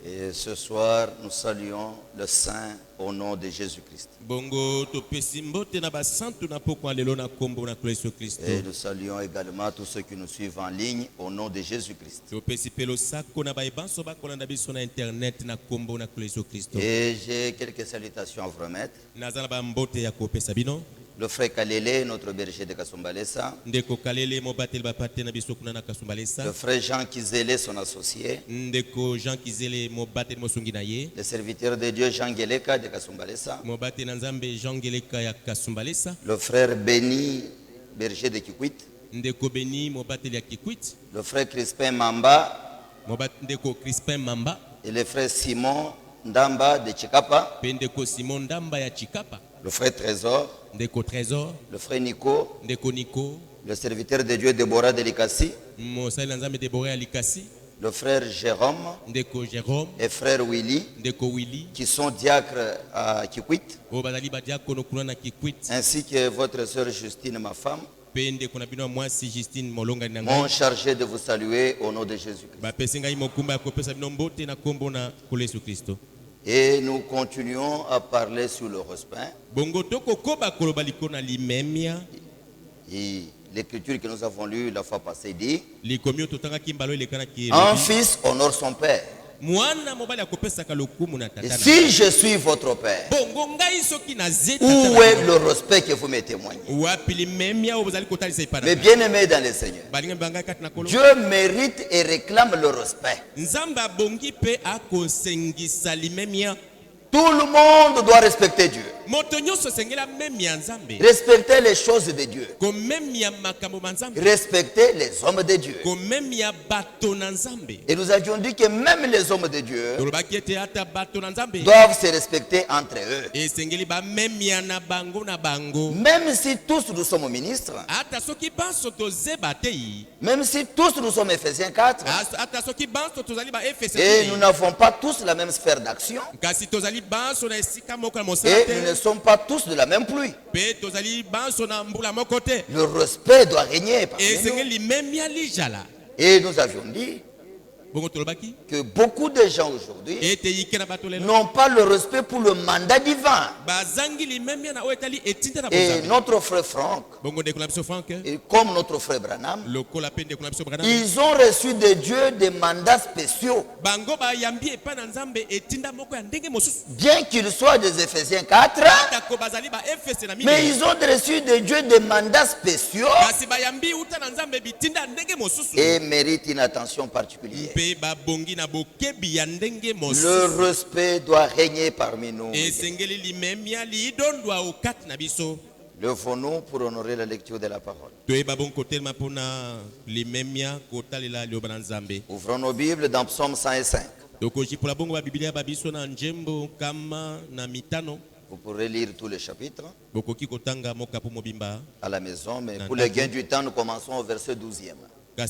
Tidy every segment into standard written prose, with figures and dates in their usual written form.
Et ce soir, nous saluons le Saint au nom de Jésus-Christ. Et nous saluons également tous ceux qui nous suivent en ligne au nom de Jésus-Christ. Et j'ai quelques salutations à vous remettre. Le frère Kalele, notre berger de Kasumbalesa. Le frère Jean Kizele, son associé. Le serviteur de Dieu Jean Geleka de Kasumbalesa. Le frère Béni, berger de Kikwit. Le frère Crispin Mamba. Et le frère Simon Ndamba de Chikapa. Le frère Trésor. Le frère Nico. Le serviteur de Dieu Déborah de Likasi. Le frère Jérôme. Et frère Willy. Qui sont diacres à Kikwit. Ainsi que votre sœur Justine, ma femme. M'ont chargé de vous saluer au nom de Jésus-Christ. Et nous continuons à parler sur le respect. Et l'écriture que nous avons lue la fois passée dit: un fils honore son père. Et si je suis votre père, où est le respect que vous me témoignez? Mais bien aimé dans le Seigneur, Dieu mérite et réclame le respect. Tout le monde doit respecter Dieu. Respecter les choses de Dieu. Respecter les hommes de Dieu. Et nous avions dit que même les hommes de Dieu doivent se respecter entre eux. Même si tous nous sommes ministres, même si tous nous sommes Ephésiens 4, et nous n'avons pas tous la même sphère d'action, et nous ne sommes pas tous de la même pluie. Le respect doit régner parmi nous. Et nous avions dit que beaucoup de gens aujourd'hui n'ont pas le respect pour le mandat divin. Et notre frère Franck, et comme notre frère Branham, ils ont reçu de Dieu des mandats spéciaux. Bien qu'ils soient des Éphésiens 4, mais ils ont reçu de Dieu des mandats spéciaux et méritent une attention particulière. Le respect doit régner parmi nous. Levons-nous pour honorer la lecture de la parole. Ouvrons nos Bibles dans Psaume 105. Vous pourrez lire tous les chapitres à la maison, mais pour le gain du temps, nous commençons au verset 12e. Je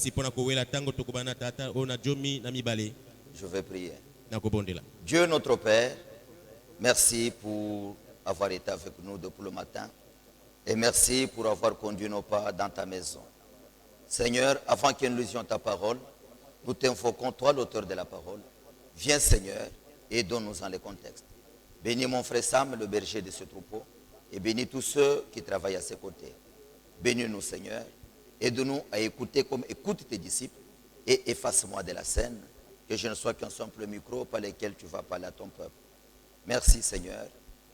vais prier. Dieu notre Père, merci pour avoir été avec nous depuis le matin et merci pour avoir conduit nos pas dans ta maison. Seigneur, avant que nous lisions ta parole, nous t'invoquons, toi l'auteur de la parole. Viens Seigneur et donne-nous en le contexte. Bénis mon frère Sam, le berger de ce troupeau, et bénis tous ceux qui travaillent à ses côtés. Bénis-nous Seigneur. Aide-nous à écouter comme écoutent tes disciples et efface-moi de la scène, que je ne sois qu'un simple micro par lequel tu vas parler à ton peuple. Merci Seigneur,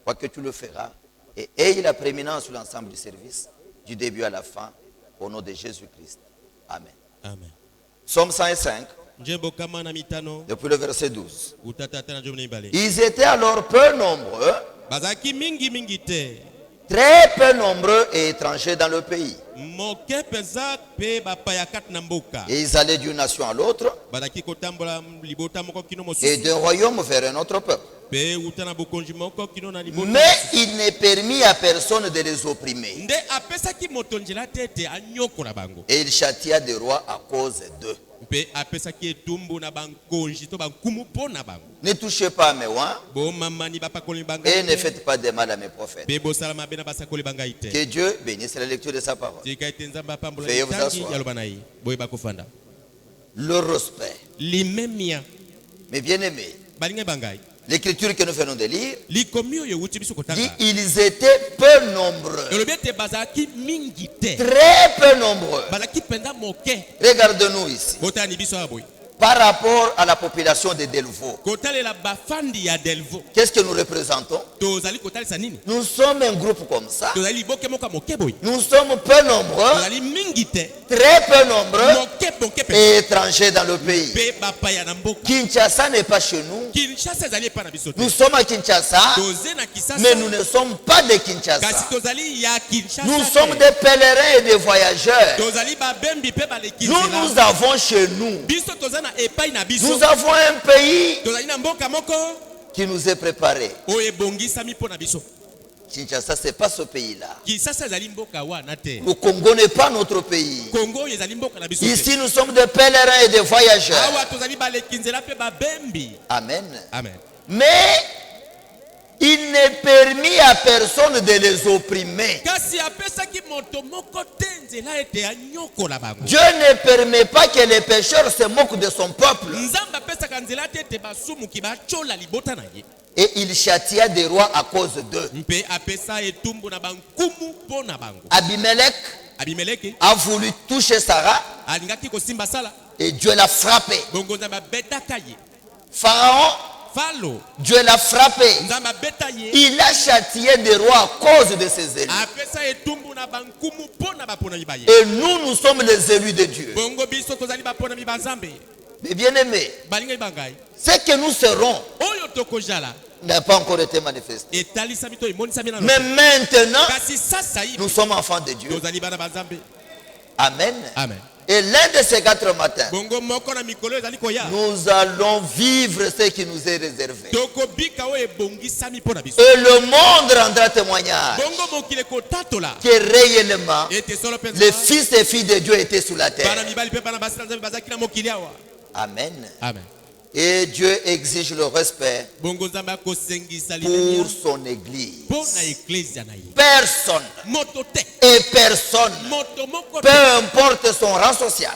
crois que tu le feras et aie la prééminence sur l'ensemble du service, du début à la fin, au nom de Jésus-Christ. Amen. Amen. Psaume 105, depuis le verset 12. Ils étaient alors peu nombreux, très peu nombreux et étrangers dans le pays. Et ils allaient d'une nation à l'autre et d'un royaume vers un autre peuple. Mais il n'est permis à personne de les opprimer. Et il châtia des rois à cause d'eux. Ne touchez pas à mes oins et ne faites pas de mal à mes prophètes. Que Dieu bénisse la lecture de sa parole. Veuillez vous asseoir. Le respect. Mais bien aimé, l'écriture que nous venons de lire dit ils étaient peu nombreux. Très peu nombreux. Regarde-nous ici. Par rapport à la population de Delvaux, qu'est-ce que nous représentons? Nous sommes un groupe comme ça. Nous sommes peu nombreux, très peu nombreux et étrangers dans le pays. Kinshasa n'est pas chez nous. Nous sommes à Kinshasa, mais nous ne sommes pas de Kinshasa. Nous sommes des pèlerins et des voyageurs. Nous avons chez nous. Nous avons un pays qui nous est préparé. Kinshasa, ce n'est pas ce pays-là. Le Congo n'est pas notre pays. Ici, nous sommes des pèlerins et des voyageurs. Amen. Mais il n'est permis à personne de les opprimer. Dieu ne permet pas que les pécheurs se moquent de son peuple. Et il châtia des rois à cause d'eux. Abimelech a voulu toucher Sarah et Dieu l'a frappé. Pharaon, Dieu l'a frappé. Il a châtié des rois à cause de ses élus. Et nous sommes les élus de Dieu. Mais bien aimés, ce que nous serons n'a pas encore été manifesté. Mais maintenant, nous sommes enfants de Dieu. Amen. Et l'un de ces 4 matins, nous allons vivre ce qui nous est réservé. Et le monde rendra témoignage que réellement les fils et filles de Dieu étaient sous la terre. Amen. Et Dieu exige le respect pour son église. Personne et personne, peu importe son rang social,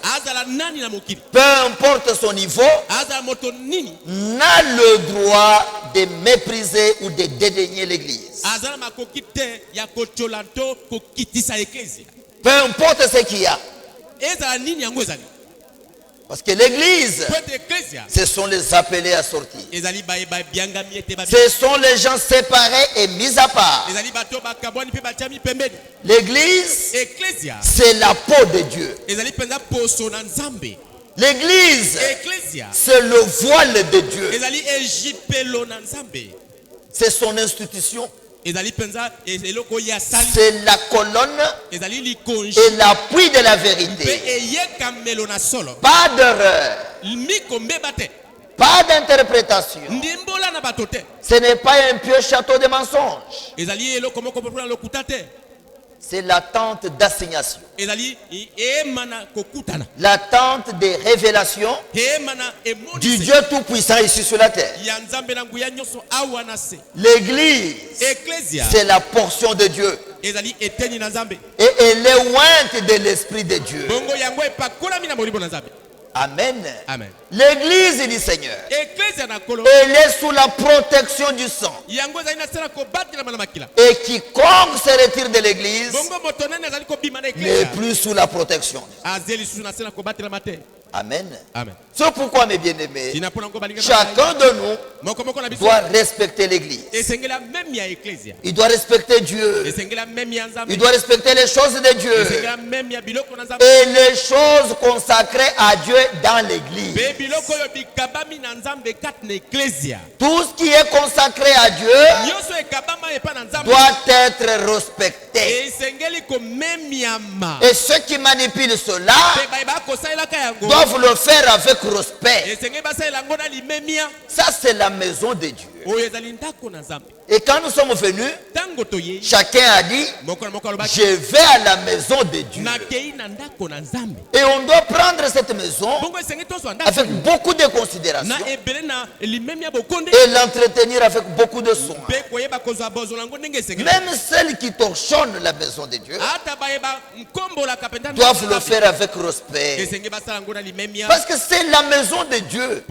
peu importe son niveau, n'a le droit de mépriser ou de dédaigner l'église. Peu importe ce qu'il y a. Parce que l'église, ce sont les appelés à sortir. Ce sont les gens séparés et mis à part. L'église, c'est la peau de Dieu. L'église, c'est le voile de Dieu. C'est son institution. C'est la colonne et l'appui de la vérité. Pas d'erreur. Pas d'interprétation. Ce n'est pas un pieux château de mensonges. C'est l'attente d'assignation. L'attente des révélations du Dieu Tout-Puissant ici sur la terre. L'église, c'est la portion de Dieu. Et elle est ointe de l'Esprit de Dieu. Amen. L'église du Seigneur, elle est sous la protection du sang. Et quiconque se retire de l'église n'est plus sous la protection. Amen. C'est pourquoi, mes bien-aimés, chacun de nous doit respecter l'église. Il doit respecter Dieu. Il doit respecter les choses de Dieu. Et les choses consacrées à Dieu dans l'église. Tout ce qui est consacré à Dieu doit être respecté. Et ceux qui manipulent cela doivent le faire avec respect. Ça, c'est la maison de Dieu. Et quand nous sommes venus, chacun a dit, je vais à la maison de Dieu. Et on doit prendre cette maison avec beaucoup de considération et l'entretenir avec beaucoup de soin. Même celles qui torchonnent la maison de Dieu doivent le faire avec respect. Parce que c'est la maison de Dieu.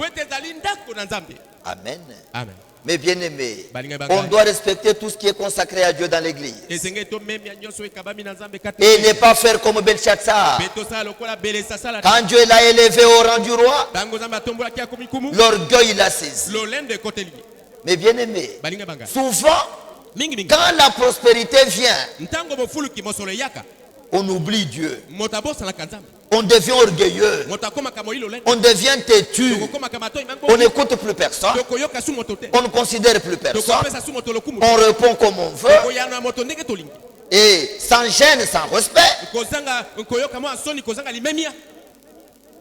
Amen. Amen. Mais bien aimé, on doit respecter tout ce qui est consacré à Dieu dans l'église. Et ne pas faire comme Belshazzar. Quand Dieu l'a élevé au rang du roi, l'orgueil l'a saisi. Mais bien aimé, souvent, quand la prospérité vient, on oublie Dieu. On devient orgueilleux. On devient têtu. On n'écoute plus personne. On ne considère plus personne. On répond comme on veut. Et sans gêne, sans respect.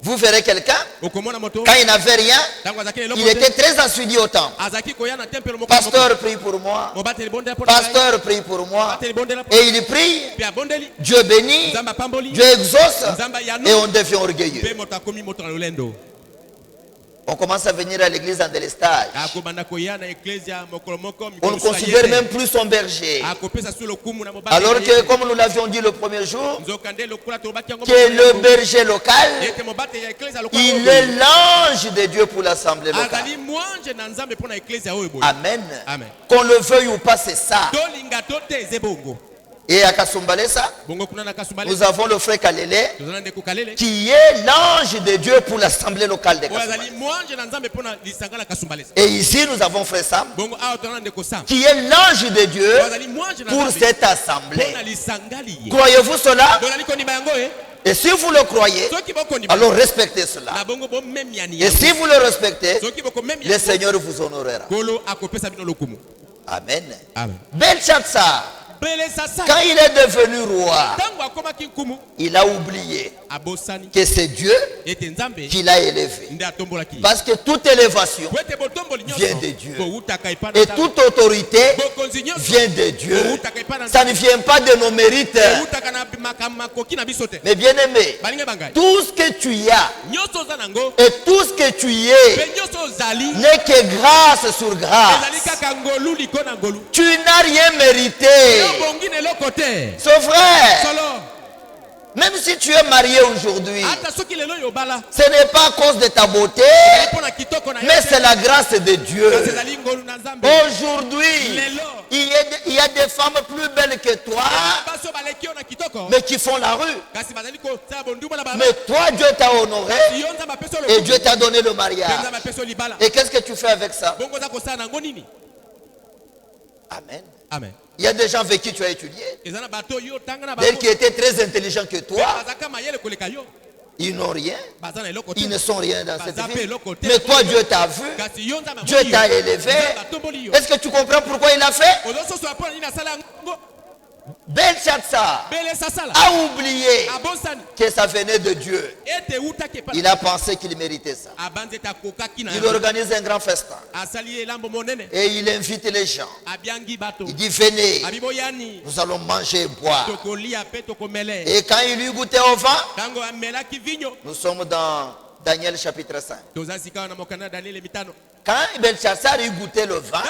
Vous verrez quelqu'un, quand il n'avait rien, il était très assidu au temple. Pasteur, prie pour moi. Pasteur, prie pour moi. Et il prie. Dieu bénit. Dieu exauce. Et on devient orgueilleux. On commence à venir à l'église en délestage. On ne considère même plus son berger. Alors que, comme nous l'avions dit le premier jour, que le berger local, il est l'ange de Dieu pour l'assemblée locale. Amen. Qu'on le veuille ou pas, c'est ça. Et à Kasumbalesa, nous avons le frère Kalele qui est l'ange de Dieu pour l'assemblée locale de Kasumbalesa. Et ici nous avons frère Sam qui est l'ange de Dieu pour cette assemblée. Croyez-vous cela? Et si vous le croyez, alors respectez cela. Et si vous le respectez, le Seigneur vous honorera. Amen. Belshazzar, quand il est devenu roi, il a oublié que c'est Dieu qui l'a élevé. Parce que toute élévation vient de Dieu. Et toute autorité vient de Dieu. Ça ne vient pas de nos mérites. Mais bien aimé, tout ce que tu as et tout ce que tu es n'est que grâce sur grâce. Tu n'as rien mérité. C'est vrai. Même si tu es marié aujourd'hui, ce n'est pas à cause de ta beauté, mais c'est la grâce de Dieu. Aujourd'hui, il y a des femmes plus belles que toi, mais qui font la rue. Mais toi, Dieu t'a honoré et Dieu t'a donné le mariage. Et qu'est-ce que tu fais avec ça? Amen. Amen. Il y a des gens avec qui tu as étudié, qui étaient très intelligents que toi. Ils n'ont rien. Ils ne sont rien dans cette vie. Mais toi, Dieu t'a vu. Dieu t'a élevé. Est-ce que tu comprends pourquoi il l'a fait? Belshazzar a oublié que ça venait de Dieu. Il a pensé qu'il méritait ça. Il organise un grand festin. Et il invite les gens. Il dit venez, nous allons manger et boire. Et quand il lui goûtait au vin, nous sommes dans Daniel chapitre 5. Quand Belshazzar y goûtait le vin,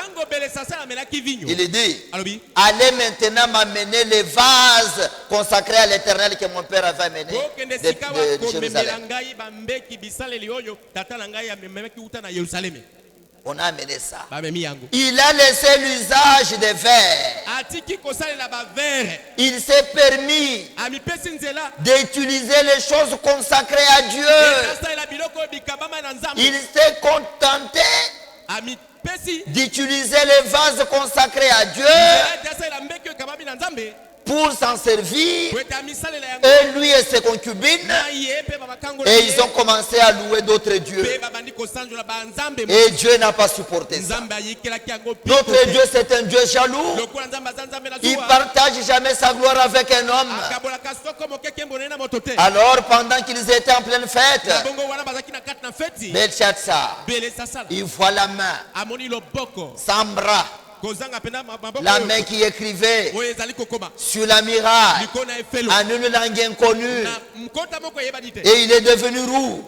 il dit, allez maintenant m'amener les vases consacrés à l'Éternel que mon père avait amené de Jérusalem. On a amené ça. Il a laissé l'usage des verres. Il s'est permis d'utiliser les choses consacrées à Dieu. Il s'est contenté d'utiliser les vases consacrés à Dieu pour s'en servir, et lui et ses concubines, et ils ont commencé à louer d'autres dieux. Et Dieu n'a pas supporté ça. Notre Dieu, c'est un Dieu jaloux. Il ne partage jamais sa gloire avec un homme. Alors, pendant qu'ils étaient en pleine fête, Belshazzar, il voit la main, sans bras, La main qui écrivait sur la miraille en une langue inconnue. Et il est devenu roux.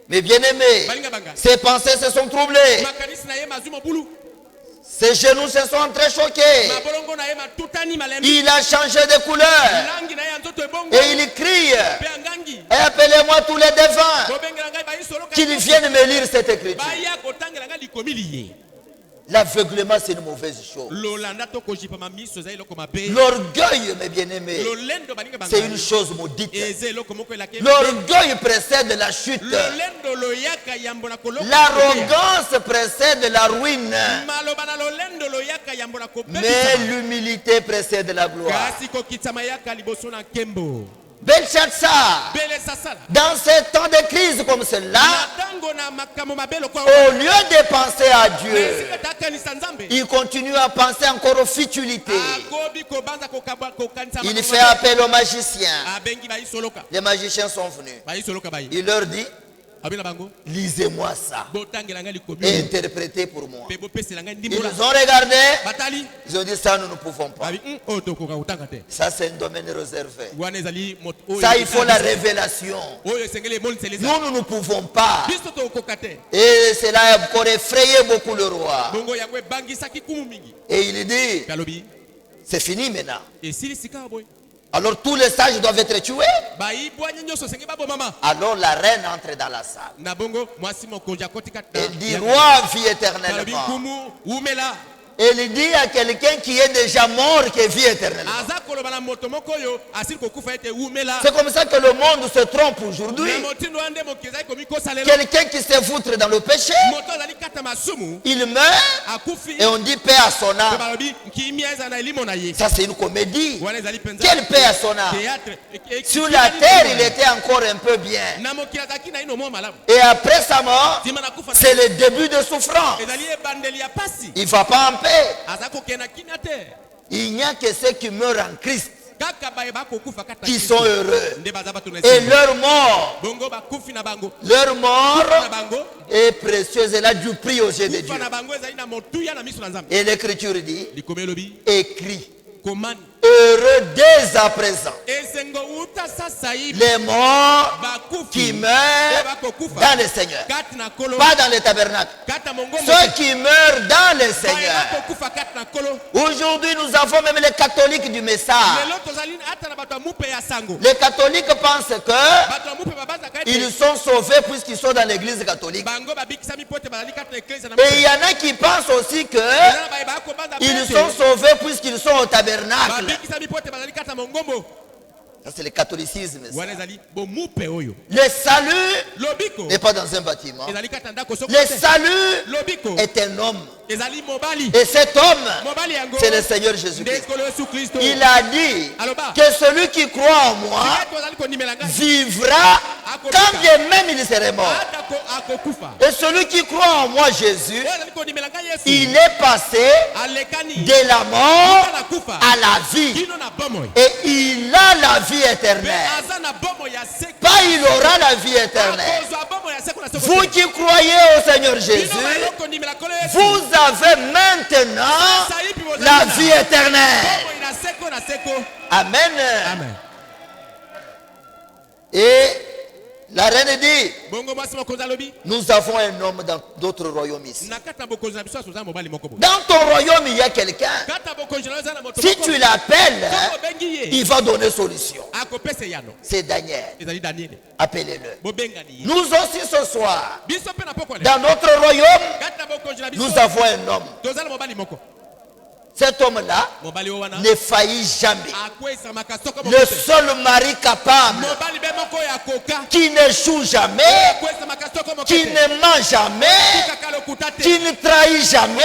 Mais bien aimé, ses pensées se sont troublées. Ses genoux se sont très choqués. Il a changé de couleur. Et il crie: et appelez-moi tous les défunts qu'ils viennent me lire cette écriture. L'aveuglement, c'est une mauvaise chose. L'orgueil, mes bien-aimés, c'est une chose maudite. L'orgueil précède la chute. L'arrogance précède la ruine. Mais l'humilité précède la gloire. Belshazzar, dans ces temps de crise comme cela, au lieu de penser à Dieu, il continue à penser encore aux futilités. Il fait appel aux magiciens. Les magiciens sont venus. Il leur dit: lisez-moi ça et interprétez pour moi. Ils ont regardé. Ils ont dit: ça nous ne pouvons pas. Ça c'est un domaine réservé. Ça il faut la révélation. Nous ne pouvons pas. Et cela a encore effrayé beaucoup le roi. Et il dit: c'est fini maintenant. Alors tous les sages doivent être tués. Alors la reine entre dans la salle. Elle dit: roi, vie éternellement. Et il dit à quelqu'un qui est déjà mort qu'il vit éternellement. C'est comme ça que le monde se trompe aujourd'hui. Quelqu'un qui se foutre dans le péché, il meurt et on dit paix à son âme. Ça c'est une comédie. Quelle paix à son âme? Sur la terre il était encore un peu bien. Et après sa mort, c'est le début de souffrance. Il ne va pas en paix. Il n'y a que ceux qui meurent en Christ qui sont heureux. Et leur mort est précieuse. Elle a du prix aux yeux de Dieu. Et l'Écriture dit: écrit, heureux dès à présent les morts qui meurent dans le Seigneur, pas dans le tabernacle. Ceux qui meurent dans le Seigneur. Aujourd'hui nous avons même les catholiques du message. Les catholiques pensent que ils sont sauvés puisqu'ils sont dans l'église catholique. Et il y en a qui pensent aussi que ils sont sauvés puisqu'ils sont au tabernacle. Ça c'est le catholicisme. Le salut n'est pas dans un bâtiment. Le salut est un homme. Et cet homme, c'est le Seigneur Jésus-Christ. Il a dit que celui qui croit en moi vivra quand bien même il serait mort. Et celui qui croit en moi, Jésus, il est passé de la mort à la vie. Et il a la vie éternelle. Pas il aura la vie éternelle. Vous qui croyez au Seigneur Jésus, vous avez maintenant la vie éternelle. Amen. Et la reine dit: nous avons un homme dans d'autres royaumes ici. Dans ton royaume il y a quelqu'un. Si tu l'appelles, il va donner solution. C'est Daniel. Appelez-le. Nous aussi ce soir, dans notre royaume, nous avons un homme. Cet homme-là ne faillit jamais. Le seul mari capable, qui n'échoue jamais, qui ne ment jamais, qui ne trahit jamais,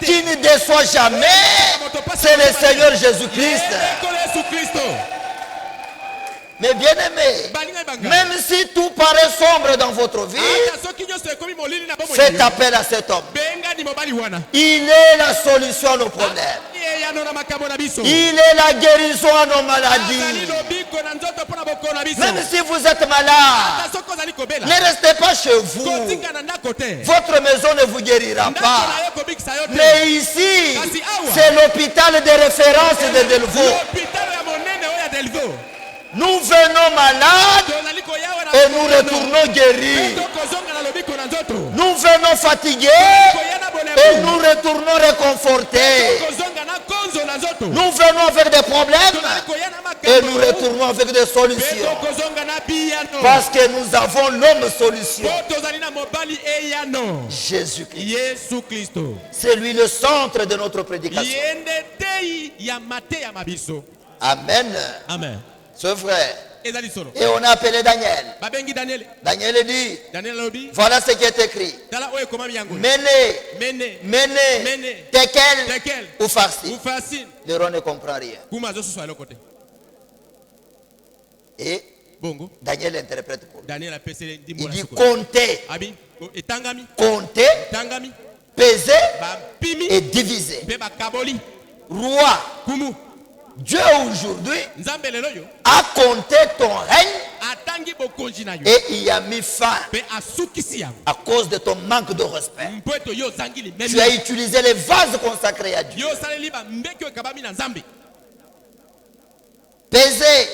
qui ne déçoit jamais, c'est le Seigneur Jésus-Christ. Mais bien aimé, même si tout paraît sombre dans votre vie, faites appel à cet homme. Il est la solution à nos problèmes. Il est la guérison à nos maladies. Même si vous êtes malade, ne restez pas chez vous. Votre maison ne vous guérira pas. Mais ici, c'est l'hôpital de référence de Delvaux. Nous venons malades et nous retournons guéris. Nous venons fatigués et nous retournons réconfortés. Nous venons avec des problèmes et nous retournons avec des solutions. Parce que nous avons l'homme solution. Jésus-Christ. C'est lui le centre de notre prédication. Amen. Amen. Ce frère. Et on a appelé Daniel. Daniel dit, voilà ce qui est écrit. Méné, Tekel ou Farsi. Le roi ne comprend rien. Et Daniel interprète pour lui. Il dit compter, peser et diviser. Roi, Dieu aujourd'hui a compté ton règne et il a mis fin à cause de ton manque de respect. Tu as utilisé les vases consacrés à Dieu. Peser.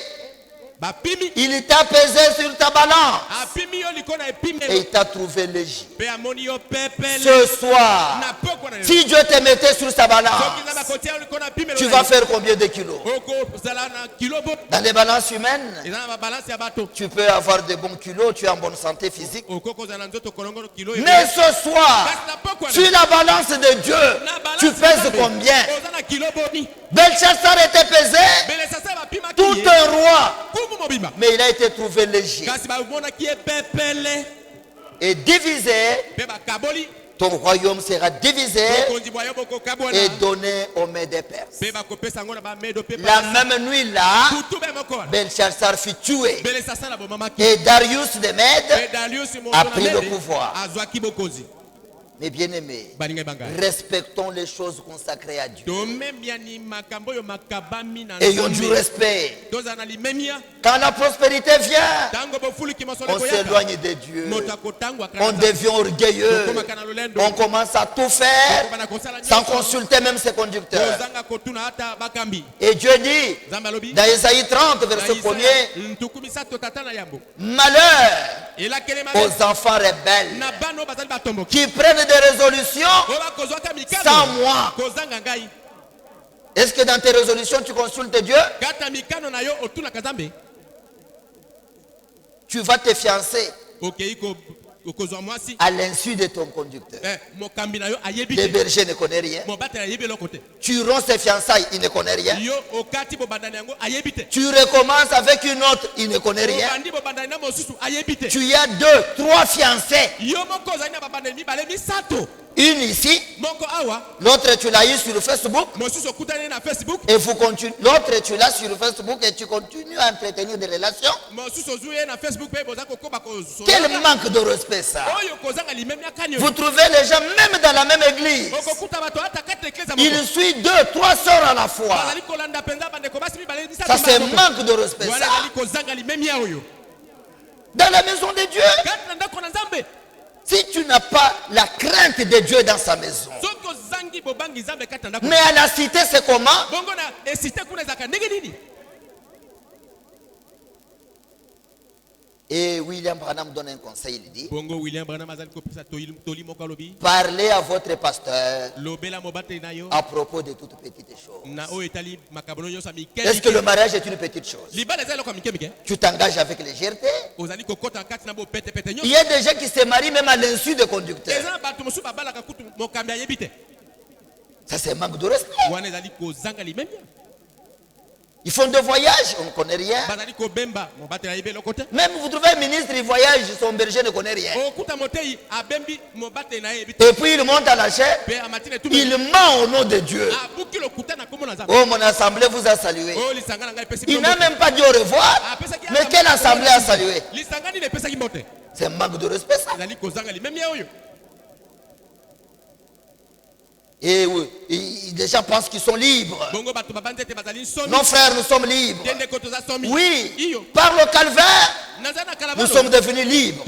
Il t'a pesé sur ta balance et il t'a trouvé léger. Ce soir, si Dieu te mettait sur sa balance, tu vas faire combien de kilos? Dans les balances humaines, tu peux avoir de bons kilos, tu es en bonne santé physique. Mais ce soir, sur la balance de Dieu, tu pèses combien? Belshazzar était pesé, tout un roi, mais il a été trouvé léger et divisé. Ton royaume sera divisé et donné aux mains des Perses. La même nuit là, Belshazzar fut tué et Darius de Mède a pris le pouvoir. Mes bien-aimés, respectons les choses consacrées à Dieu. Ayons du respect. Quand la prospérité vient, on s'éloigne de Dieu. On devient orgueilleux. On commence à tout faire sans consulter même ses conducteurs. Et Dieu dit, dans Isaïe 30, verset 1er, malheur aux enfants rebelles qui prennent des résolutions sans moi. Est-ce que dans tes résolutions tu consultes Dieu? Tu vas te fiancer à l'insu de ton conducteur. Le berger ne connaît rien. Tu romps ses fiançailles, il ne connaît rien. Tu recommences avec une autre, il ne connaît rien. Tu as 2, 3 fiancés. Une ici, l'autre tu l'as eu sur Facebook, et vous continuez. L'autre tu l'as sur Facebook et tu continues à entretenir des relations. Quel manque de respect ça! Vous trouvez les gens même dans la même église, ils suivent 2, 3 sœurs à la fois. Ça c'est manque de respect ça. Dans la maison de Dieu, si tu n'as pas la crainte de Dieu dans sa maison, mais à la cité c'est comment? Et William Branham donne un conseil, il dit, parlez à votre pasteur à propos de toutes petites choses. Est-ce que le mariage est une petite chose? Tu t'engages avec légèreté. Il y a des gens qui se marient même à l'insu des conducteurs. Ça c'est un manque de respect. Ils font des voyages, on ne connaît rien. Même vous trouvez un ministre, il voyage, son berger ne connaît rien. Et puis il monte à la chair, il ment au nom de Dieu. Oh, mon assemblée vous a salué. Il n'a même pas dit au revoir, mais quelle assemblée a salué? C'est un manque de respect ça. Et oui, des gens pensent qu'ils sont libres. Non, frère, nous sommes libres. Oui, par le calvaire, nous sommes devenus libres.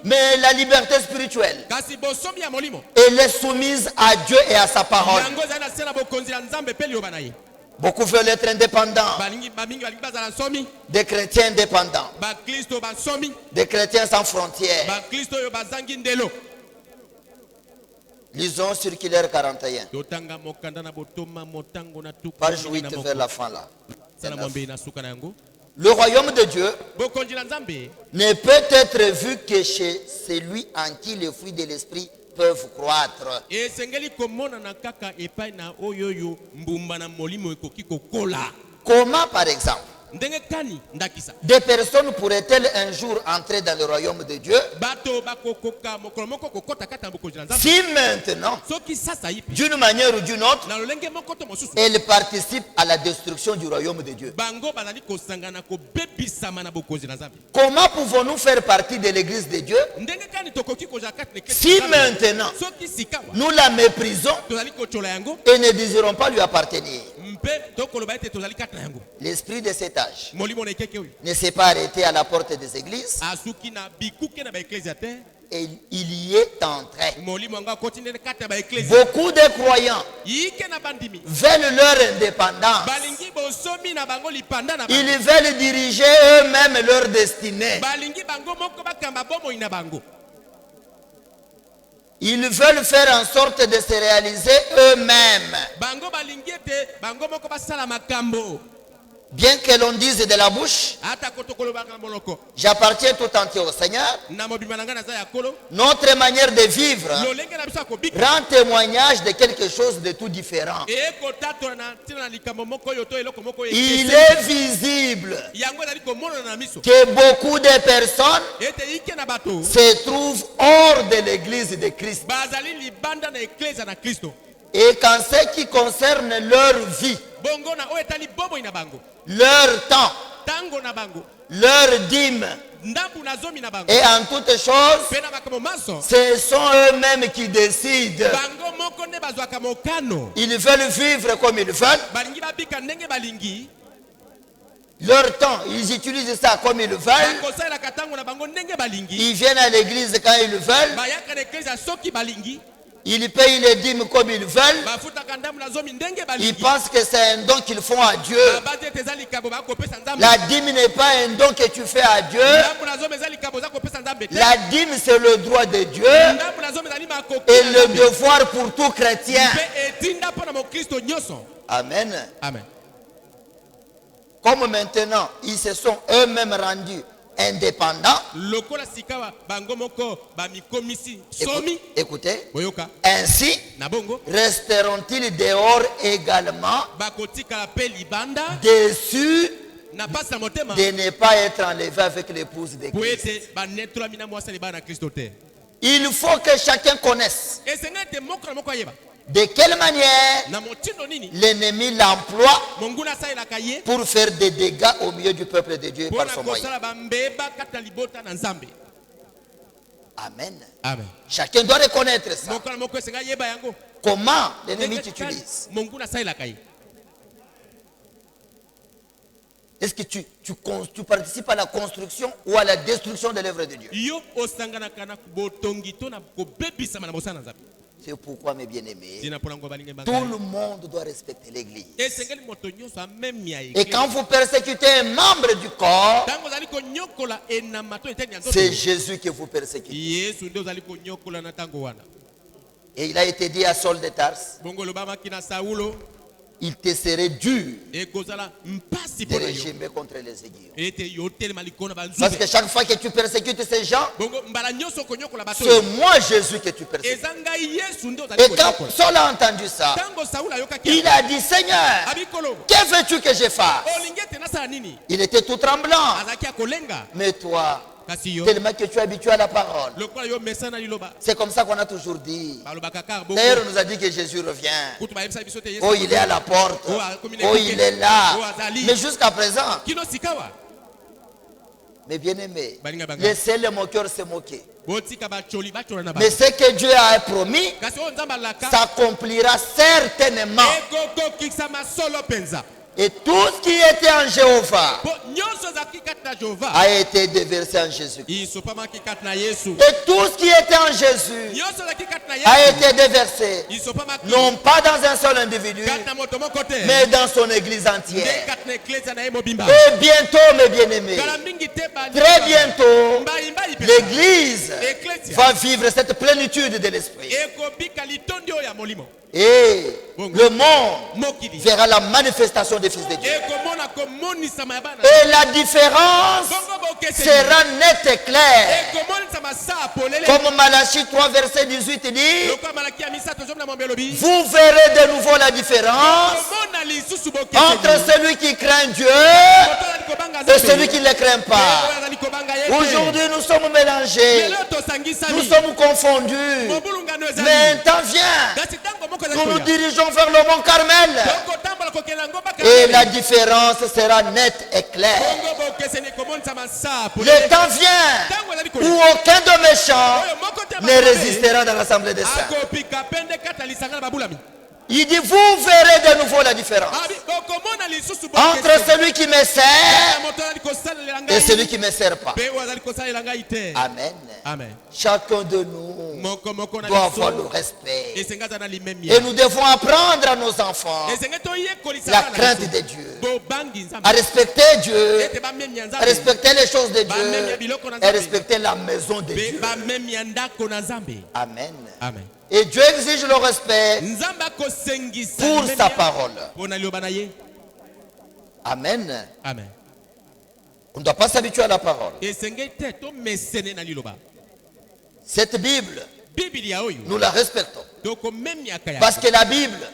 Mais la liberté spirituelle, elle est soumise à Dieu et à sa parole. Beaucoup veulent être indépendants. Des chrétiens indépendants. Des chrétiens sans frontières. Lisons Circulaire 41. Page 8 vers la fin là. Le royaume de Dieu ne peut être vu que chez celui en qui les fruits de l'esprit peuvent croître. Comment, par exemple, des personnes pourraient-elles un jour entrer dans le royaume de Dieu si maintenant, d'une manière ou d'une autre, elles participent à la destruction du royaume de Dieu? Comment pouvons-nous faire partie de l'église de Dieu si maintenant nous la méprisons et ne désirons pas lui appartenir? L'esprit de cet âge ne s'est pas arrêté à la porte des églises. Et il y est entré. Beaucoup de croyants veulent leur indépendance. Ils veulent diriger eux-mêmes leur destinée. Ils veulent faire en sorte de se réaliser eux-mêmes. Bien que l'on dise de la bouche, j'appartiens tout entier au Seigneur, notre manière de vivre rend témoignage de quelque chose de tout différent. Il est visible que beaucoup de personnes se trouvent hors de l'église de Christ. Et qu'en ce qui concerne leur vie, leur temps, leur dîme, et en toutes choses, ce sont eux-mêmes qui décident. Ils veulent vivre comme ils veulent. Leur temps, ils utilisent ça comme ils veulent. Ils viennent à l'église quand ils veulent. Ils payent les dîmes comme ils veulent. Ils pensent que c'est un don qu'ils font à Dieu. La dîme n'est pas un don que tu fais à Dieu. La dîme, c'est le droit de Dieu et le devoir pour tout chrétien. Amen. Amen. Comme maintenant, ils se sont eux-mêmes rendus indépendants. Écoutez, ainsi resteront-ils dehors également, déçus de ne pas être enlevés avec l'épouse de Christ. Il faut que chacun connaisse de quelle manière l'ennemi l'emploie pour faire des dégâts au milieu du peuple de Dieu par son moyen. Amen. Amen. Chacun doit reconnaître ça. Comment l'ennemi t'utilise? Est-ce que tu participes à la construction ou à la destruction de l'œuvre de Dieu? C'est pourquoi, mes bien-aimés, tout le monde doit respecter l'église. Et quand vous persécutez un membre du corps, c'est Jésus que vous persécutez. Et il a été dit à Saul de Tarse, il te serait dur de régimer contre les aiguillons. Parce que chaque fois que tu persécutes ces gens, c'est moi Jésus que tu persécutes. Et quand Saul a entendu ça, il a dit, Seigneur, que veux-tu que je fasse? Il était tout tremblant. Mais toi, tellement que tu es habitué à la parole, c'est comme ça qu'on a toujours dit. D'ailleurs, on nous a dit que Jésus revient. Oh, il est à la porte. Oh, il est là. Mais jusqu'à présent, Mais bien aimé, laissez les moqueurs se moquer. Mais ce que Dieu a promis s'accomplira certainement. Et tout ce qui était en Jéhovah a été déversé en Jésus. Et tout ce qui était en Jésus a été déversé, non pas dans un seul individu, mais dans son église entière. Et bientôt, mes bien-aimés, très bientôt, l'église va vivre cette plénitude de l'esprit. Et le monde verra la manifestation des fils de Dieu. Et la différence sera nette et claire. Comme Malachie 3 verset 18 dit, vous verrez de nouveau la différence entre celui qui craint Dieu et celui qui ne le craint pas. Aujourd'hui nous sommes mélangés, nous sommes confondus. Mais un temps vient, nous nous dirigeons vers le mont Carmel. Et la différence sera nette et claire. Le temps vient où aucun de méchants ne résistera dans l'assemblée des saints. Il dit, vous verrez de nouveau la différence entre celui qui me sert et celui qui ne me sert pas. Amen. Amen. Chacun de nous doit avoir le respect. Et nous devons apprendre à nos enfants la crainte de Dieu, à respecter Dieu, à respecter les choses de Dieu, et à respecter la maison de Dieu. Amen. Amen. Et Dieu exige le respect pour sa parole. Amen. Amen. On ne doit pas s'habituer à la parole. Cette Bible, nous la respectons. Parce que la Bible,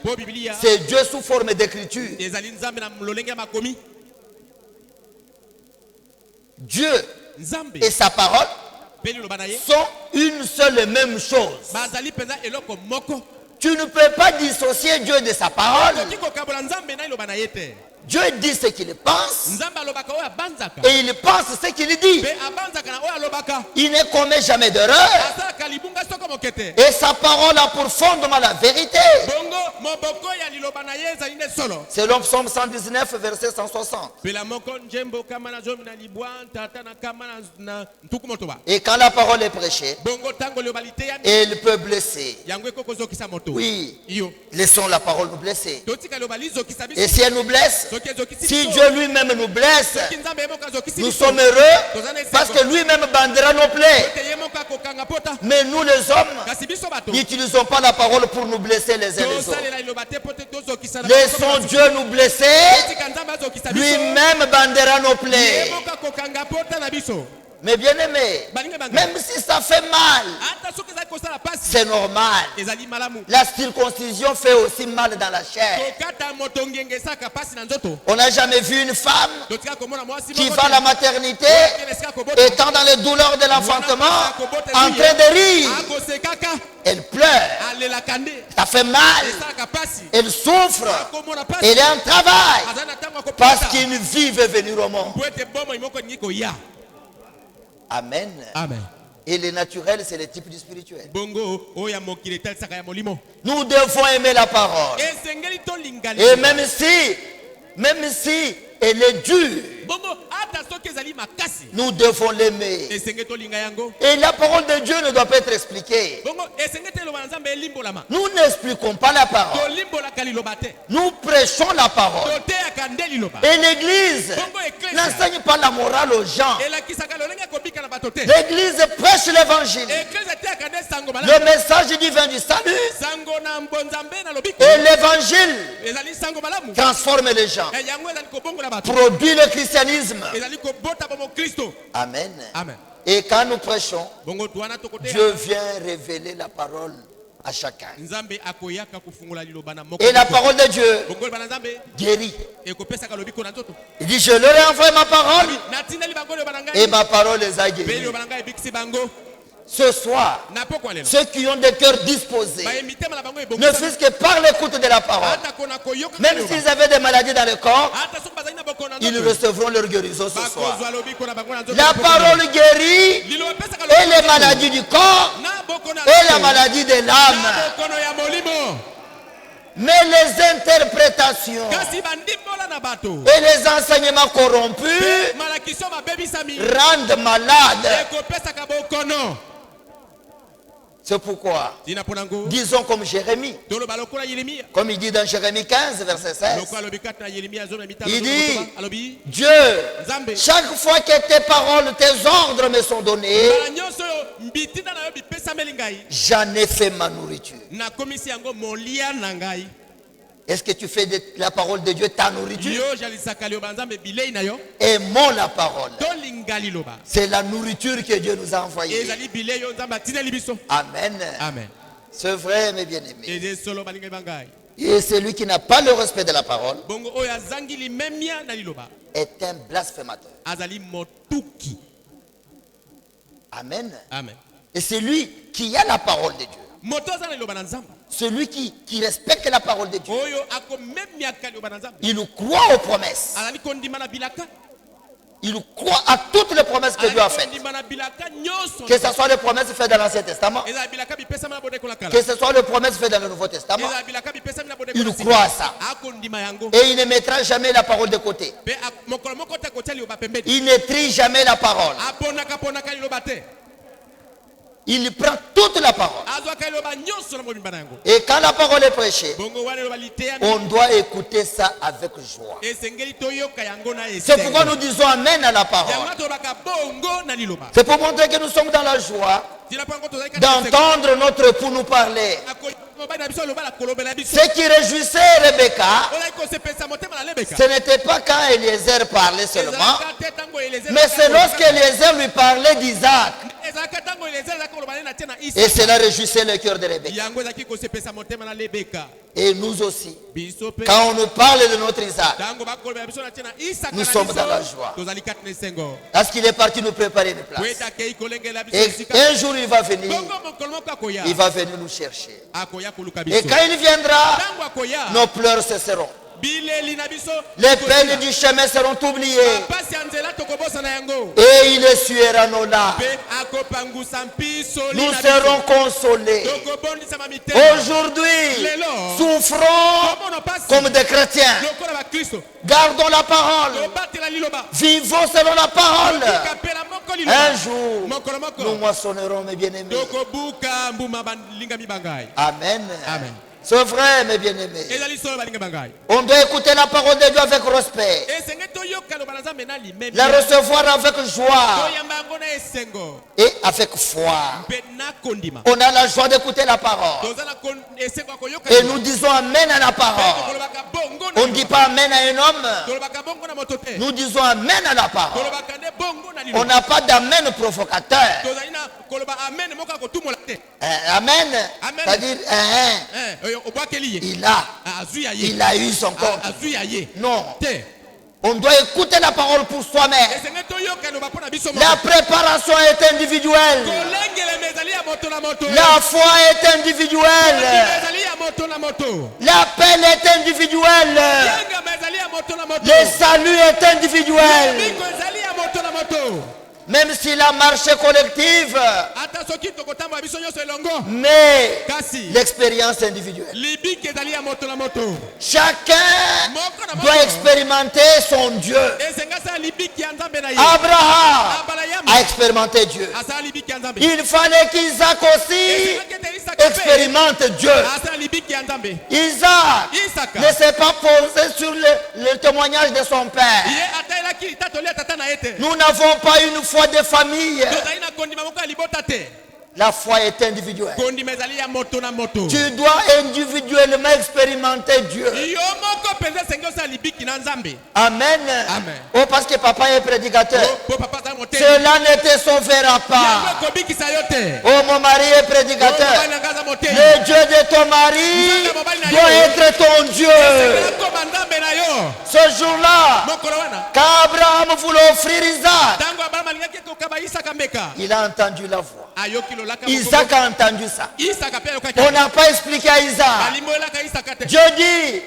c'est Dieu sous forme d'écriture. Dieu et sa parole sont une seule et même chose. Tu ne peux pas dissocier Dieu de sa parole. Dieu dit ce qu'il pense et il pense ce qu'il dit. Il ne commet jamais d'erreur. Et sa parole a pour fondement la vérité. Selon Psaume 119, verset 160. Et quand la parole est prêchée, elle peut blesser. Oui, laissons la parole nous blesser. Et si elle nous blesse, si Dieu lui-même nous blesse, nous sommes heureux parce que lui-même bandera nos plaies. Mais nous les hommes, n'utilisons pas la parole pour nous blesser les uns les autres. Laissons Dieu nous blesser, lui-même bandera nos plaies. Mais bien aimé, même si ça fait mal, c'est normal. La circoncision fait aussi mal dans la chair. On n'a jamais vu une femme qui va à la maternité, étant dans les douleurs de l'enfantement, en train de rire. Elle pleure. Ça fait mal. Elle souffre. Elle est en travail. Parce qu'une vie veut venir au monde. Amen. Amen. Et le naturel, c'est le type du spirituel. Nous devons aimer la parole. Et même si elle est dure, nous devons l'aimer. Et la parole de Dieu ne doit pas être expliquée. Nous n'expliquons pas la parole. Nous prêchons la parole. Et l'Église n'enseigne pas la morale aux gens. L'Église prêche l'Évangile. Le message divin du salut. Et l'Évangile transforme les gens. Produit le christianisme. Amen. Amen. Et quand nous prêchons, Dieu vient révéler la parole à chacun. Et la parole de Dieu guérit. Il dit, je leur ai envoyé ma parole et ma parole les a guéris. Ce soir, ceux qui ont des cœurs disposés, ne fût-ce que par l'écoute de la parole, même s'ils avaient des maladies dans le corps, ils recevront leur guérison ce soir. La parole guérit et les maladies du corps et la maladie de l'âme. Mais les interprétations et les enseignements corrompus rendent malades. C'est pourquoi, disons comme Jérémie, comme il dit dans Jérémie 15, verset 16, il dit, Dieu, chaque fois que tes paroles, tes ordres me sont donnés, j'en ai fait ma nourriture. Est-ce que tu fais de la parole de Dieu ta nourriture? Aimons la parole. C'est la nourriture que Dieu nous a envoyée. Amen. Amen. C'est vrai, mes bien-aimés. Et celui qui n'a pas le respect de la parole est un blasphémateur. Amen. Amen. Et celui qui a la parole de Dieu, celui qui respecte la parole de Dieu, il croit aux promesses. Il croit à toutes les promesses que Dieu a faites. Que ce soit les promesses faites dans l'Ancien Testament, que ce soit les promesses faites dans le Nouveau Testament, il croit à ça. Et il ne mettra jamais la parole de côté. Il ne trie jamais la parole. Il prend toute la parole. Et quand la parole est prêchée, on doit écouter ça avec joie. C'est pourquoi nous disons Amen à la parole. C'est pour montrer que nous sommes dans la joie d'entendre notre époux nous parler. Ce qui réjouissait Rebecca, ce n'était pas quand Eliezer parlait seulement, mais c'est lorsque Eliezer lui parlait d'Isaac. Et cela réjouissait le cœur de Rebecca. Et nous aussi, quand on nous parle de notre Isaac, nous sommes dans la joie. Parce qu'il est parti nous préparer une place. Et un jour il va venir nous chercher. Et quand il viendra, nos pleurs cesseront. Les peines du chemin seront oubliées. Et il essuiera nos larmes. Nous serons consolés. Aujourd'hui, souffrons comme des chrétiens. Gardons la parole. Vivons selon la parole. Un jour, nous moissonnerons, mes bien-aimés. Amen. Amen. C'est vrai, mes bien-aimés. On doit écouter la parole de Dieu avec respect. La recevoir avec joie et avec foi. On a la joie d'écouter la parole. Et nous disons Amen à la parole. On ne dit pas Amen à un homme. Nous disons Amen à la parole. On n'a pas d'Amen provocateur. Amen. C'est-à-dire, il a eu son compte. Non. On doit écouter la parole pour soi-même. La préparation est individuelle. La foi est individuelle. L'appel est individuel. Le salut est individuel. Même si la marche est collective, mais l'expérience individuelle. Chacun doit expérimenter son Dieu. Abraham a expérimenté Dieu. Il fallait qu'Isaac aussi expérimente Dieu. Isaac ne s'est pas posé sur le témoignage de son père. Nous n'avons pas une foi de famille. La foi est individuelle. Tu dois individuellement expérimenter Dieu. Amen. Oh, parce que papa est prédicateur. Cela ne te sauvera pas. Oh, mon mari est prédicateur. Le Dieu de ton mari doit être ton Dieu. Ce jour-là, quand Abraham voulait offrir Isaac, Il a entendu la voix. Isaac a entendu ça. On n'a pas expliqué à Isaac. Dieu dit,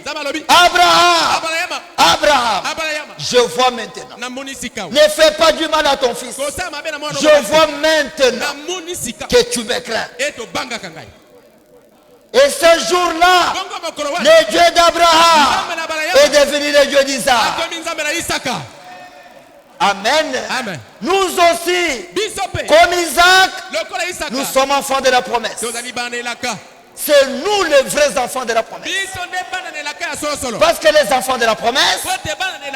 Abraham, je vois maintenant. Ne fais pas du mal à ton fils. Je vois maintenant que tu me crains. Et ce jour-là, le Dieu d'Abraham est devenu le Dieu d'Isaac. Amen. Amen. Nous aussi, comme Isaac, nous sommes enfants de la promesse. C'est nous les vrais enfants de la promesse. Parce que les enfants de la promesse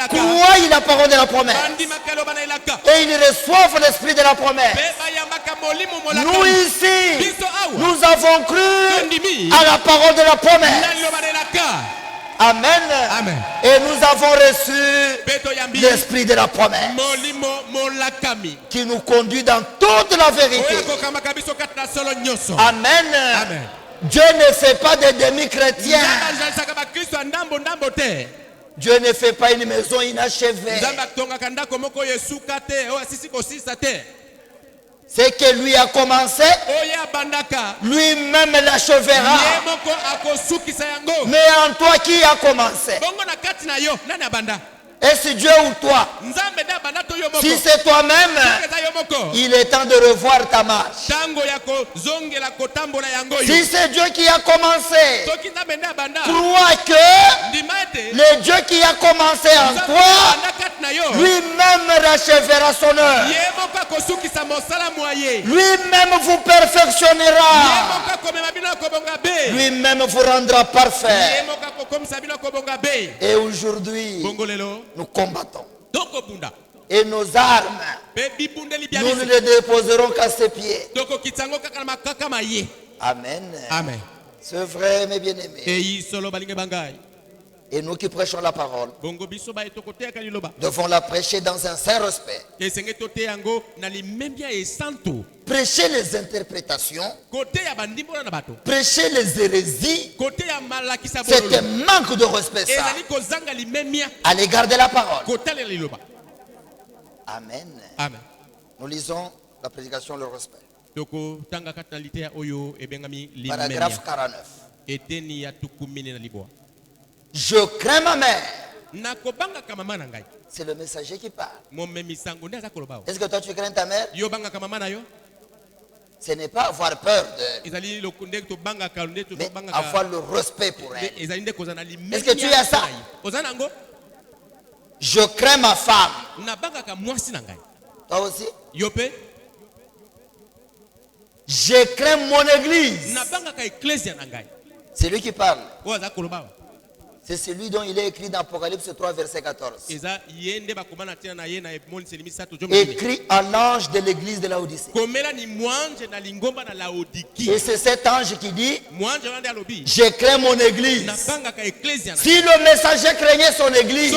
croient la parole de la promesse. Et ils reçoivent l'esprit de la promesse. Nous ici, nous avons cru à la parole de la promesse. Amen. Amen. Et nous avons reçu l'esprit de la promesse qui nous conduit dans toute la vérité. Amen. Amen. Dieu ne fait pas de demi-chrétiens. Dieu ne fait pas une maison inachevée. Ce que lui a commencé, lui-même l'achèvera. Mais en toi, qui a commencé? Est-ce Dieu ou toi? Si c'est toi-même, il est temps de revoir ta marche. Si c'est Dieu qui a commencé, crois que le Dieu qui a commencé en toi, lui-même rachèvera son œuvre. Lui-même vous perfectionnera. Lui-même vous rendra parfait. Et aujourd'hui, nous combattons. Et nos armes, nous ne les déposerons qu'à ses pieds. Amen. Amen. C'est vrai, mes bien-aimés. Et nous qui prêchons la parole, devons la prêcher dans un saint respect. Prêcher les interprétations, prêcher les hérésies, c'est un manque de respect ça, à l'égard de la parole. Amen. Amen. Nous lisons la prédication, le respect. Paragraphe 49. Je crains ma mère. C'est le messager qui parle. Est-ce que toi tu crains ta mère? Ce n'est pas avoir peur de, mais avoir le respect pour elle. Est-ce que tu as ça? Je crains ma femme. Toi aussi? Je crains mon église. C'est lui qui parle. C'est celui dont il est écrit dans Apocalypse 3, verset 14. Écrit à l'ange de l'église de Laodicée. Et c'est cet ange qui dit, je crains mon église. Si le messager craignait son église,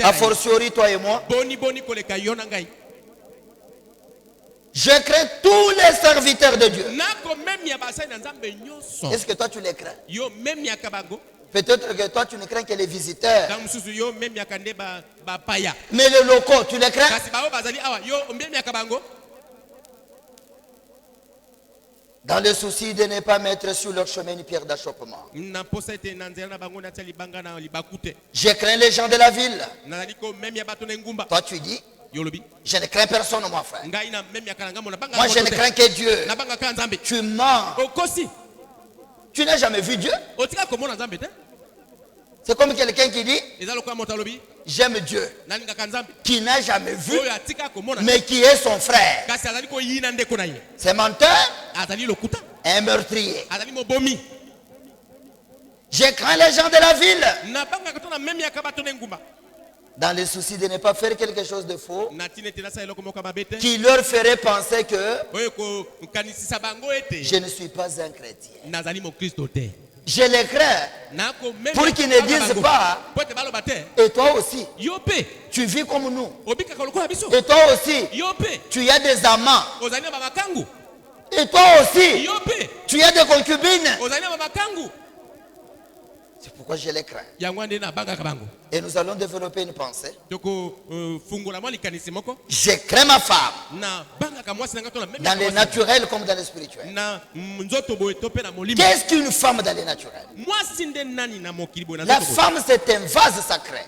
a fortiori toi et moi, je crains tous les serviteurs de Dieu. Est-ce que toi tu les crains? Peut-être que toi tu ne crains que les visiteurs. Mais les locaux, tu les crains? Dans le souci de ne pas mettre sur leur chemin une pierre d'achoppement. Je crains les gens de la ville. Toi tu dis, je ne crains personne, mon frère. Moi, je ne crains que Dieu. Tu mens. Tu n'as jamais vu Dieu? C'est comme quelqu'un qui dit, j'aime Dieu. Qui n'a jamais vu, mais qui est son frère. C'est menteur, un meurtrier. Je crains les gens de la ville. Dans le souci de ne pas faire quelque chose de faux, qui leur ferait penser que je ne suis pas un chrétien. Je les crains pour qu'ils ne disent pas, et toi aussi, tu vis comme nous. Et toi aussi, tu as des amants. Et toi aussi, tu as des concubines. pourquoi je les crains. Et nous allons développer une pensée. Je crains ma femme. Dans les naturels comme dans les spirituels. Qu'est-ce qu'une femme dans les naturels? La femme, c'est un vase sacré.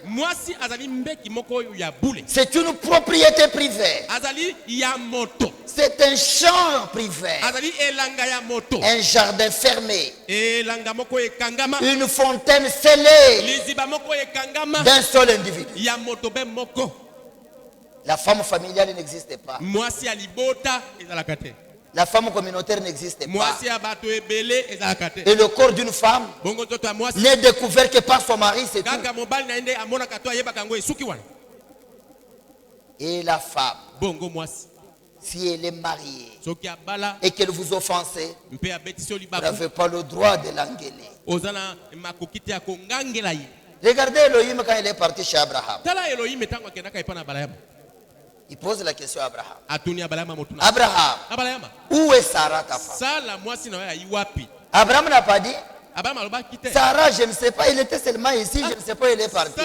C'est une propriété privée. C'est un champ privé. Un jardin fermé. Une fontaine scellée d'un seul individu. La femme familiale n'existe pas. La femme communautaire n'existe pas. Et le corps d'une femme n'est découvert que par son mari, c'est tout. Et la femme, si elle est mariée et qu'elle vous offense, vous n'avez pas le droit de l'engueuler. Regardez Elohim quand il est parti chez Abraham. Il pose la question à Abraham. Abraham, où est Sarah ta femme? Abraham n'a pas dit. Sarah, je ne sais pas, il était seulement ici, je ne sais pas, il est parti.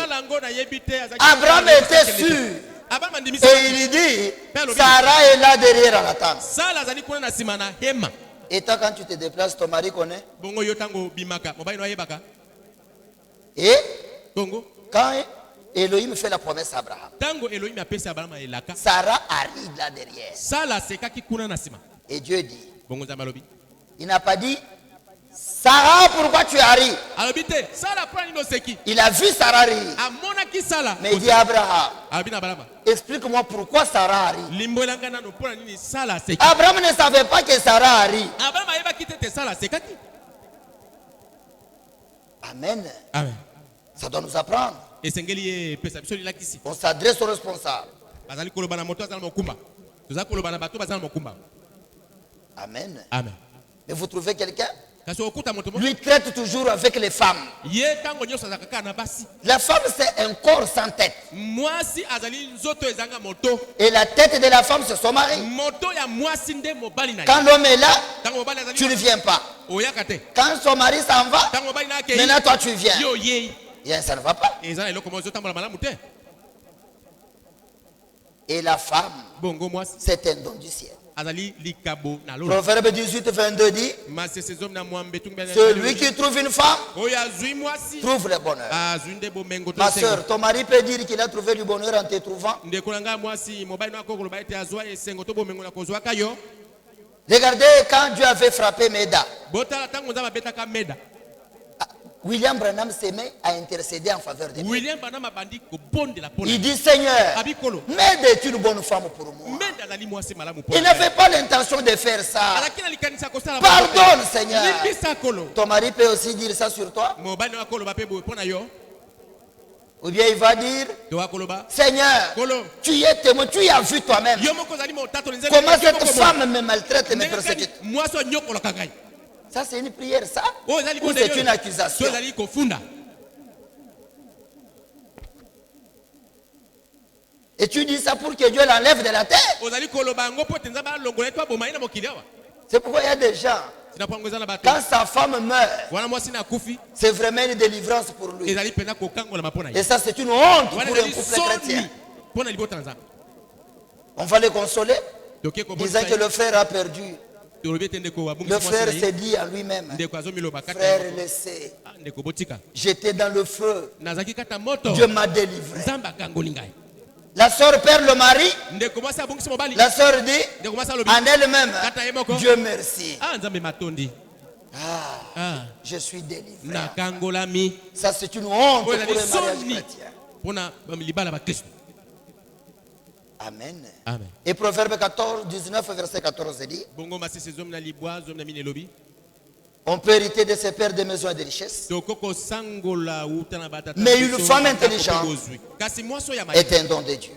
Abraham était sûr. Et il dit, Sarah est là derrière à la tente. Et toi, quand tu te déplaces, ton mari connaît? Et quand Elohim fait la promesse à Abraham, Sarah arrive là derrière. Et Dieu dit, il n'a pas dit, Sarah, pourquoi tu arrives? Il a vu Sarah arriver. Mais il dit à Abraham, explique-moi pourquoi Sarah arrive. Abraham ne savait pas que Sarah arrive. Amen. Ça doit nous apprendre. On s'adresse aux responsables. Amen. Mais vous trouvez quelqu'un? Lui traite toujours avec les femmes. La femme, c'est un corps sans tête. Et la tête de la femme, c'est son mari. Quand l'homme est là, tu ne viens pas. Quand son mari s'en va, maintenant toi tu viens. Et ça ne va pas. Et la femme, c'est un don du ciel. Proverbe 18, 22 dit, celui qui trouve une femme trouve le bonheur. Ma soeur, ton mari peut dire qu'il a trouvé du bonheur en te trouvant. Regardez quand Dieu avait frappé Méda. William Branham s'est mis à intercéder en faveur de lui. Il dit, Seigneur, Méda est une bonne femme pour moi. Il n'avait pas l'intention de faire ça. Pardonne, Seigneur. Ton mari peut aussi dire ça sur toi. Ou bien il va dire, Seigneur, tu y es témoin, tu y as vu toi-même. Comment cette femme me maltraite et me persécute. Ça c'est une prière, ça? Ou c'est une accusation? Et tu dis ça pour que Dieu l'enlève de la terre? C'est pourquoi il y a des gens, quand sa femme meurt, c'est vraiment une délivrance pour lui. Et ça c'est une honte pour un couple chrétien. On va les consoler, disant que le frère a perdu. Le frère s'est dit à lui-même, frère, laissez, j'étais dans le feu, Dieu m'a délivré. La soeur perd le mari, la soeur dit en elle-même, Dieu merci. Je suis délivré. Ça c'est une honte pour un mariage chrétien. Amen. Et Proverbe 14, 19, verset 14 dit, on peut hériter de ses pères des maisons et des richesses. Mais une femme intelligente est un don de Dieu.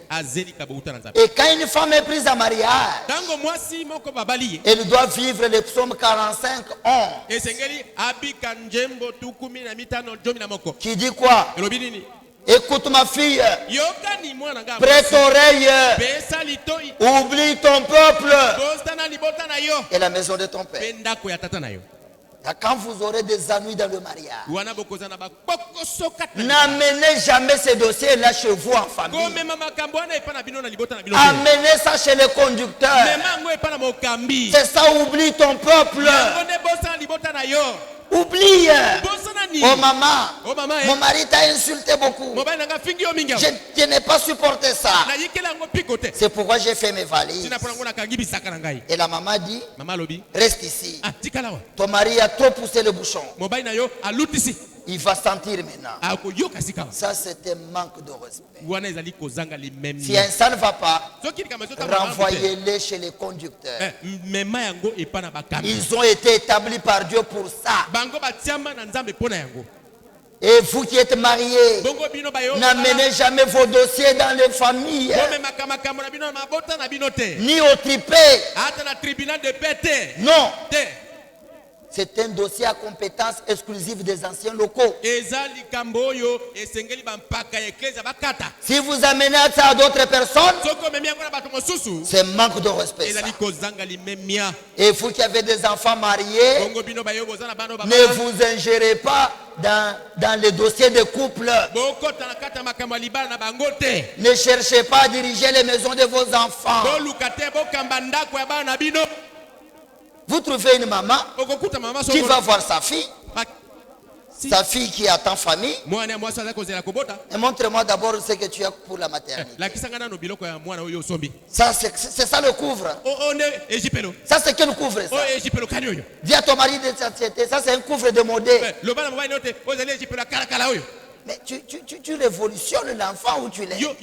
Et quand une femme est prise en mariage, elle doit vivre les psaumes 45, 11. Qui dit quoi? Écoute ma fille, prête oreille, oublie ton peuple et la maison de ton père. Quand vous aurez des ennuis dans le mariage, n'amenez jamais ces dossiers-là chez vous en famille. Amenez ça chez les conducteurs. C'est ça, oublie ton peuple. Oublie. Oh maman, mon mari t'a insulté beaucoup. Je n'ai pas supporté ça. C'est pourquoi j'ai fait mes valises. Et la maman dit, reste ici. Ton mari a trop poussé le bouchon. Il va sentir maintenant. Ça, c'est un manque de respect. Si ça ne va pas, renvoyez-les chez les conducteurs. Ils ont été établis par Dieu pour ça. Et vous qui êtes mariés, n'amenez jamais vos dossiers dans les familles, ni au tripé. Non. C'est un dossier à compétence exclusive des anciens locaux. Si vous amenez ça à d'autres personnes, c'est manque de respect. Ça. Et vous qui avez des enfants mariés, ne vous ingérez pas dans les dossiers de couple. Ne cherchez pas à diriger les maisons de vos enfants. Vous trouvez une maman qui va voir sa fille qui attend famille. Et montre-moi d'abord ce que tu as pour la maternité. Ça, c'est ça le couvre. Ça, c'est quel couvre ça? Dis à ton mari de société, ça c'est un couvre de modèle. Mais tu révolutionnes l'enfant ou tu l'aides?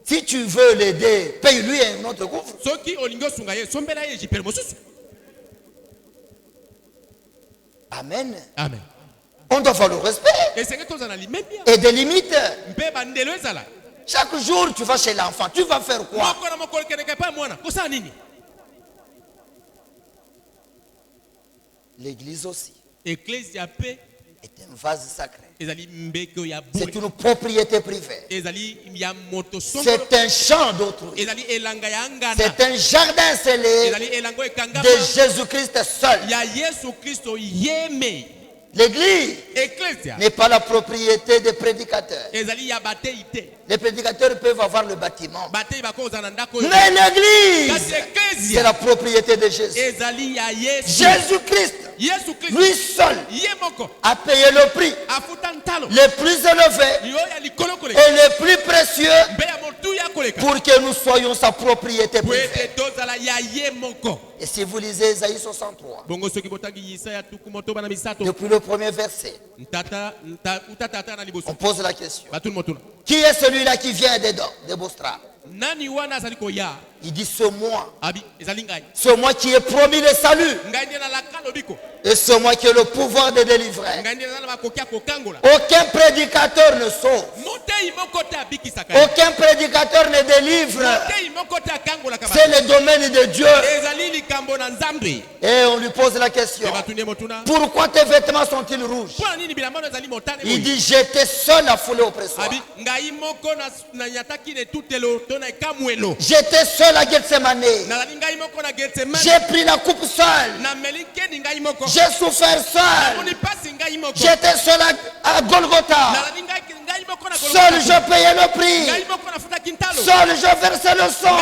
Si tu veux l'aider, paye-lui un autre couvre. Amen. Amen. On doit avoir le respect et des limites. Chaque jour, tu vas chez l'enfant. Tu vas faire quoi? L'église aussi est un vase sacré. C'est une propriété privée. C'est un champ d'autrui. C'est un jardin scellé de Jésus-Christ seul. L'église n'est pas la propriété des prédicateurs. Les prédicateurs peuvent avoir le bâtiment. Mais l'église, c'est la propriété de Jésus. Jésus-Christ, lui seul, a payé le prix le plus élevé et le plus précieux pour que nous soyons sa propriété privée. Et si vous lisez Isaïe 63, depuis le premier verset, on pose la question. Qui est celui-là qui vient de Bostra? Il dit c'est moi. C'est moi qui ai promis le salut. Et c'est moi qui ai le pouvoir de délivrer. Aucun prédicateur ne sauve. Aucun prédicateur ne délivre. C'est le domaine de Dieu. Et on lui pose la question. Pourquoi tes vêtements sont-ils rouges? Il dit j'étais seul à fouler au pressoir. J'étais seul à Gethsemane. J'ai pris la coupe seul. J'ai souffert seul. J'étais seul à Golgotha. Seul je payais le prix. Seul je versais le sang.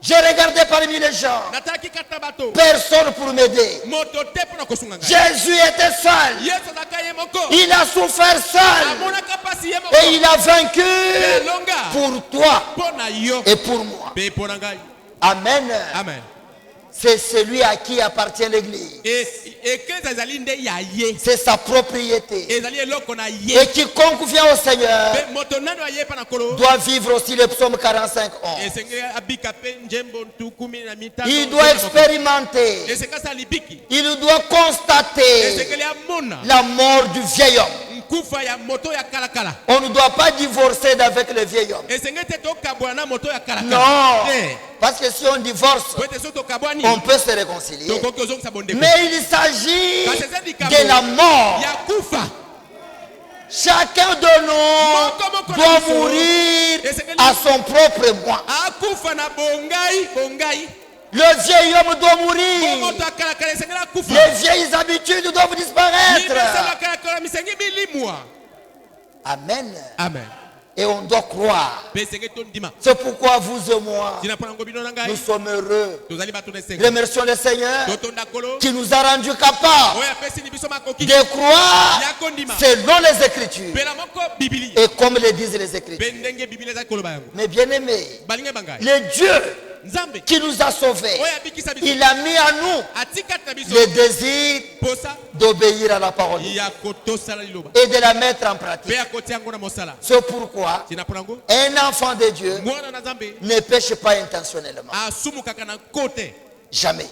J'ai regardé parmi les gens. Personne pour m'aider. Jésus était seul. Il a souffert seul. Et il a vaincu pour toi et pour moi. Amen. Amen. C'est celui à qui appartient l'église. C'est sa propriété. Et quiconque vient au Seigneur doit vivre aussi le psaume 45, 11. Il doit expérimenter. Il doit constater la mort du vieil homme. On ne doit pas divorcer avec le vieil homme. Non. Parce que si on divorce, on peut se réconcilier. Mais il s'agit de la mort. Chacun de nous doit mourir à son propre moi. Le vieil homme doit mourir. Les vieilles habitudes doivent disparaître. Amen. Amen. Et on doit croire. C'est pourquoi vous et moi, nous sommes heureux. Remercions le Seigneur qui nous a rendus capables de croire selon les Écritures. Et comme le disent les Écritures. Mais bien aimés, le Dieu qui nous a sauvés, il a mis à nous le désir d'obéir à la parole et de la mettre en pratique. C'est pourquoi un enfant de Dieu ne pêche pas intentionnellement. Jamais.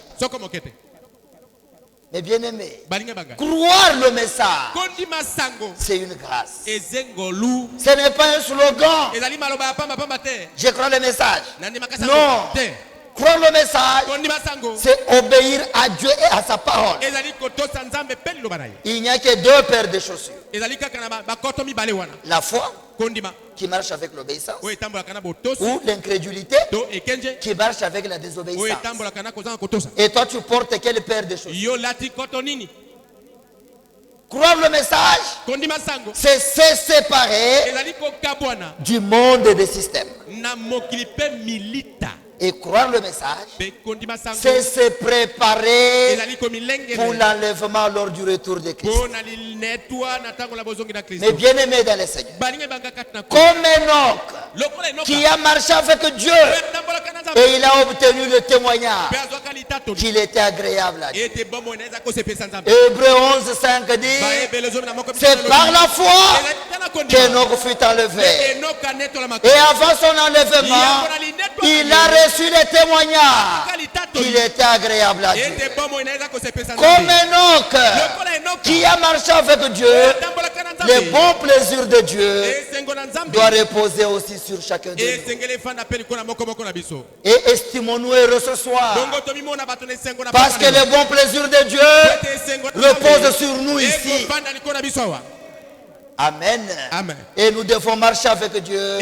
Mais bien aimé, croire le message, c'est une grâce. Ce n'est pas un slogan. Je crois le message. Non. Croire le message, c'est obéir à Dieu et à sa parole. Il n'y a que deux paires de chaussures. La foi qui marche avec l'obéissance ou l'incrédulité qui marche avec la désobéissance. Et toi tu portes quelle paire de chaussures? Croire le message, c'est se séparer du monde et des systèmes. Et croire le message, c'est se préparer pour l'enlèvement lors du retour de Christ. Mais bien aimé dans les Seigneurs, comme Enoch qui a marché avec Dieu et il a obtenu le témoignage qu'il était agréable à Dieu. Hébreux 11, 5 dit, c'est par la foi qu'Enoch fut enlevé. Et avant son enlèvement, il a reçu le témoignage qu'il était agréable à Dieu. Comme Enoch qui a marché avec Dieu, les bons plaisirs de Dieu doivent reposer aussi sur chacun de nous. Et estimons-nous heureux ce soir, parce que les bons plaisirs de Dieu reposent sur nous ici. Amen. Amen. Et nous devons marcher avec Dieu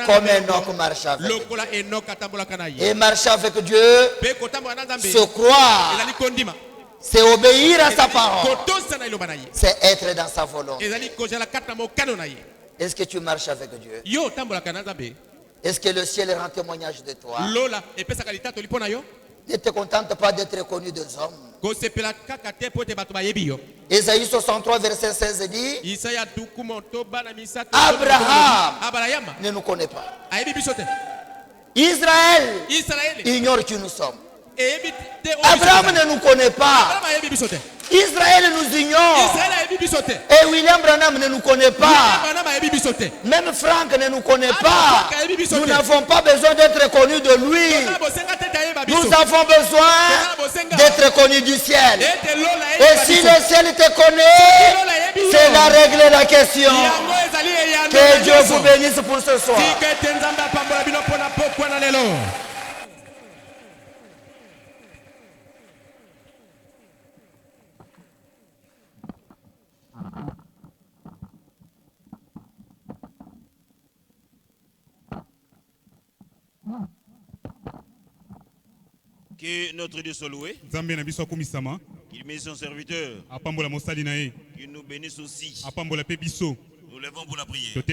comme Enoch marche avec Dieu. Et marcher avec Dieu, se croire, c'est obéir à sa parole, c'est être dans sa volonté. Est-ce que tu marches avec Dieu? Est-ce que le ciel rend témoignage de toi? Ne te contente pas d'être connu des hommes. Ésaïe 63 verset 16 dit, Abraham ne nous connaît pas. Israël ignore qui nous sommes. Abraham ne nous connaît pas. Israël nous ignore. Et William Branham ne nous connaît pas. Même Franck ne nous connaît pas. Nous n'avons pas besoin d'être connus de lui. Nous avons besoin d'être connus du ciel. Et si le ciel te connaît, c'est la règle et la question. Que Dieu vous bénisse pour ce soir. Que notre Dieu soit loué. Qu'il bénisse son serviteur. Qu'il nous bénisse aussi. Nous levons pour la prière.